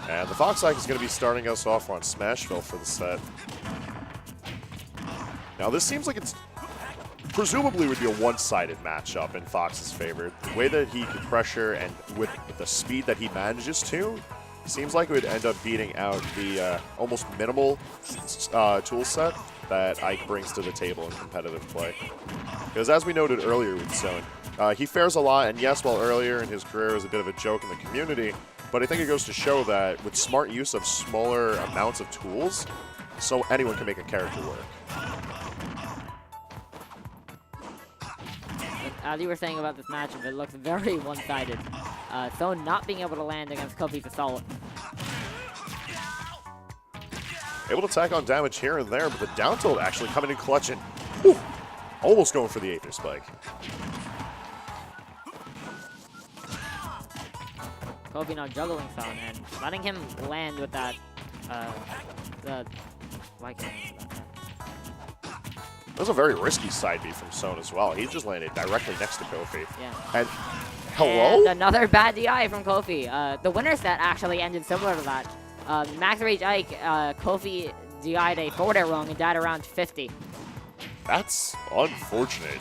And the Fox Ike is going to be starting us off on Smashville for the set. Now this seems like it's presumably would be a one-sided matchup in Fox's favor. The way that he can pressure and with the speed that he manages to, seems like it would end up beating out the almost minimal tool set that Ike brings to the table in competitive play. Because as we noted earlier with Soan, he fares a lot, and yes, while earlier in his career was a bit of a joke in the community, but I think it goes to show that with smart use of smaller amounts of tools, so anyone can make a character work. As you were saying about this matchup, it looks very one-sided. Soan not being able to land against Kofi's assault. Able to tack on damage here and there, but the down tilt actually coming in clutch and whew, almost going for the Aether Spike. Kofi now juggling Soan and letting him land with that, why can't I remember that? That was a very risky side B from Soan as well. He just landed directly next to Kofi. Yeah. And hello? And another bad DI from Kofi. The winner set actually ended similar to that. Max Rage Ike, Kofi DI'd a forward air wrong and died around 50. That's unfortunate.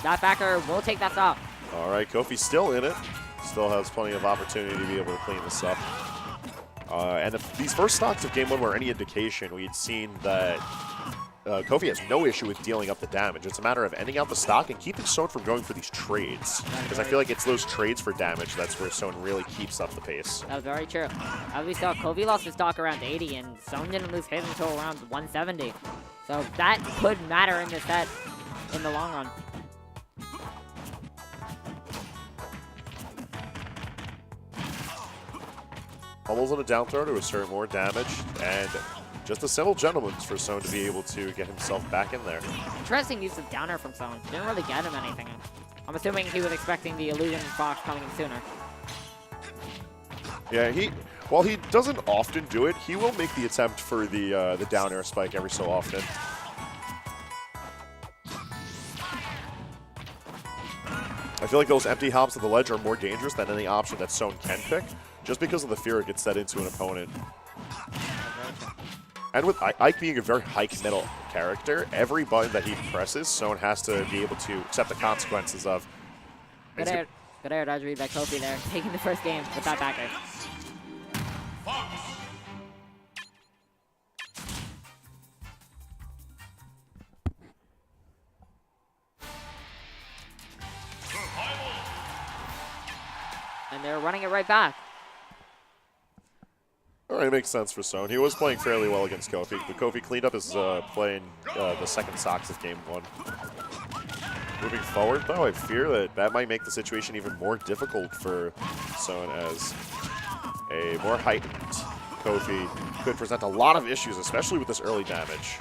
That backer will take that stop. All right, Kofi's still in it. Still has plenty of opportunity to be able to clean this up. And if these first stocks of Game 1 were any indication, we had seen that Kofi has no issue with dealing up the damage. It's a matter of ending out the stock and keeping Soan from going for these trades. Because I feel like it's those trades for damage that's where Soan really keeps up the pace. That was very true. As we saw, Kofi lost his stock around 80, and Soan didn't lose his until around 170. So that could matter in this set in the long run. Almost on a down throw to assert more damage, and just a simple gentleman's for Soan to be able to get himself back in there. Interesting use of downer from Soan. Didn't really get him anything. I'm assuming he was expecting the Illusion Fox coming in sooner. Yeah, while he doesn't often do it, he will make the attempt for the down air spike every so often. I feel like those empty hops of the ledge are more dangerous than any option that Soan can pick, just because of the fear it gets set into an opponent. And with Ike being a very high committal character, every button that he presses, Soan has to be able to accept the consequences of. Good air dodge read by Kofi there, taking the first game with that backer. And they're running it right back. All right, it makes sense for Soan. He was playing fairly well against Kofi, but Kofi cleaned up his play in the second stocks of Game 1. Moving forward, though, I fear that that might make the situation even more difficult for Soan, as a more heightened Kofi could present a lot of issues, especially with this early damage.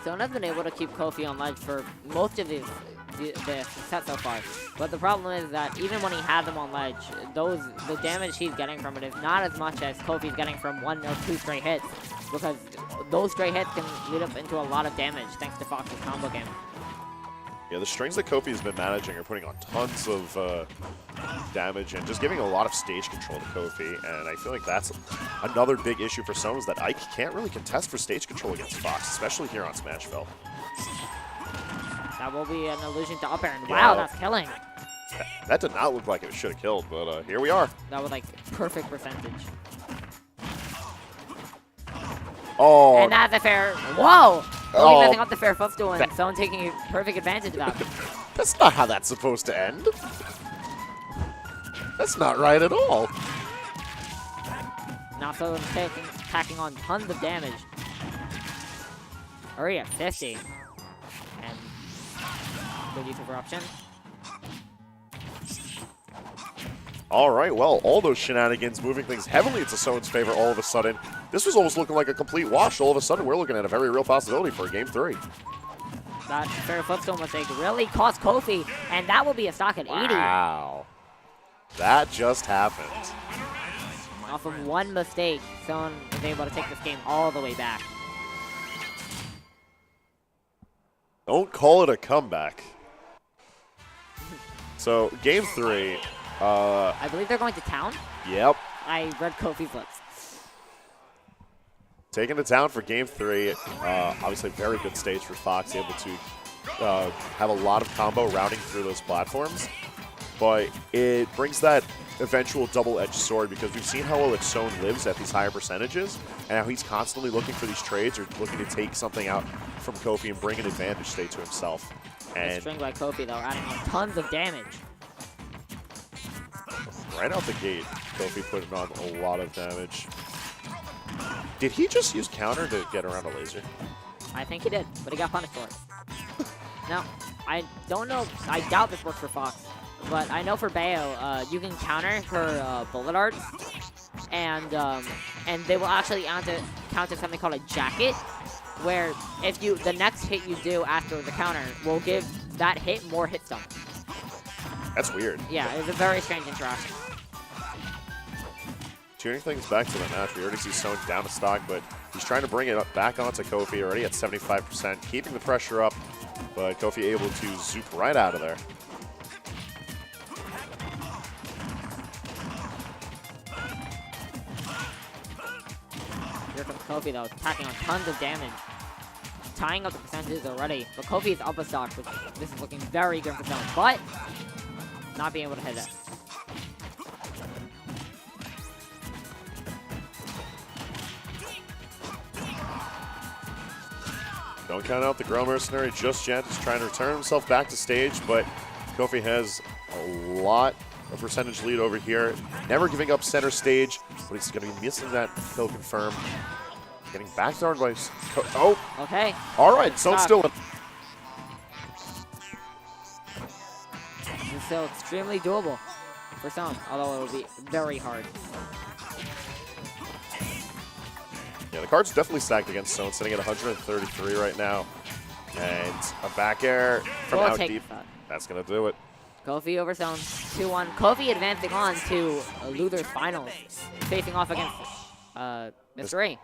Soan has been able to keep Kofi on ledge for most of the set so far. But the problem is that even when he had them on ledge, the damage he's getting from it is not as much as Kofi's getting from 1 or 2 straight hits, because those straight hits can lead up into a lot of damage thanks to Fox's combo game. Yeah, the strings that Kofi has been managing are putting on tons of damage and just giving a lot of stage control to Kofi, and I feel like that's another big issue for Soan, is that Ike can't really contest for stage control against Fox, especially here on Smashville. That will be an illusion to up air, and wow, that's killing. That did not look like it should have killed, but here we are. That was like perfect percentage. Oh. And that's a fair, whoa! Only messing up the fair footstool, and Soan taking perfect advantage of that. That's not how that's supposed to end. That's not right at all. Now Soan packing on tons of damage. Already at 50. And good use of eruption. All right, well, all those shenanigans moving things heavily into Soan's favor all of a sudden. This was almost looking like a complete wash. All of a sudden, we're looking at a very real possibility for a Game 3. That fair footstool mistake really cost Kofi, and that will be a stock at 80. Wow. That just happened. Off of one mistake, Soan is able to take this game all the way back. Don't call it a comeback. So game 3. I believe they're going to town. Yep. I read Kofi's lips. Taking to town for game 3. Obviously, very good stage for Fox, able to have a lot of combo routing through those platforms. But it brings that eventual double-edged sword because we've seen how well Soan lives at these higher percentages and how he's constantly looking for these trades or looking to take something out from Kofi and bring an advantage state to himself. And string by Kofi, though, adding on tons of damage. Right out the gate, Kofi putting on a lot of damage. Did he just use counter to get around a laser? I think he did, but he got punished for it. Now, I don't know. I doubt this works for Fox, but I know for Bayo, you can counter her bullet arts, and they will actually counter something called a jacket, where if the next hit you do after the counter will give that hit more hit stun. That's weird. Yeah, it was a very strange interaction. Tuning things back to the match, we already see Soan down to stock, but he's trying to bring it up back onto Kofi already at 75%, keeping the pressure up, but Kofi able to zoop right out of there. Here comes Kofi, though, attacking on tons of damage. Tying up the percentages already, but Kofi is up a stock, which this is looking very good for Soan, but not being able to hit it. Don't count out the Girl Mercenary just yet. He's trying to return himself back to stage, but Kofi has a lot of percentage lead over here. Never giving up center stage, but he's going to be missing that kill confirm. Getting backthrown by... Oh! Okay. All right, so it's still... This is still extremely doable for Soan, although it will be very hard. Yeah, the card's definitely stacked against Soan, sitting at 133 right now. And a back air from out deep. That's going to do it. Kofi over Soan, 2-1. Kofi advancing on to Luther's finals, facing off against Mr. A.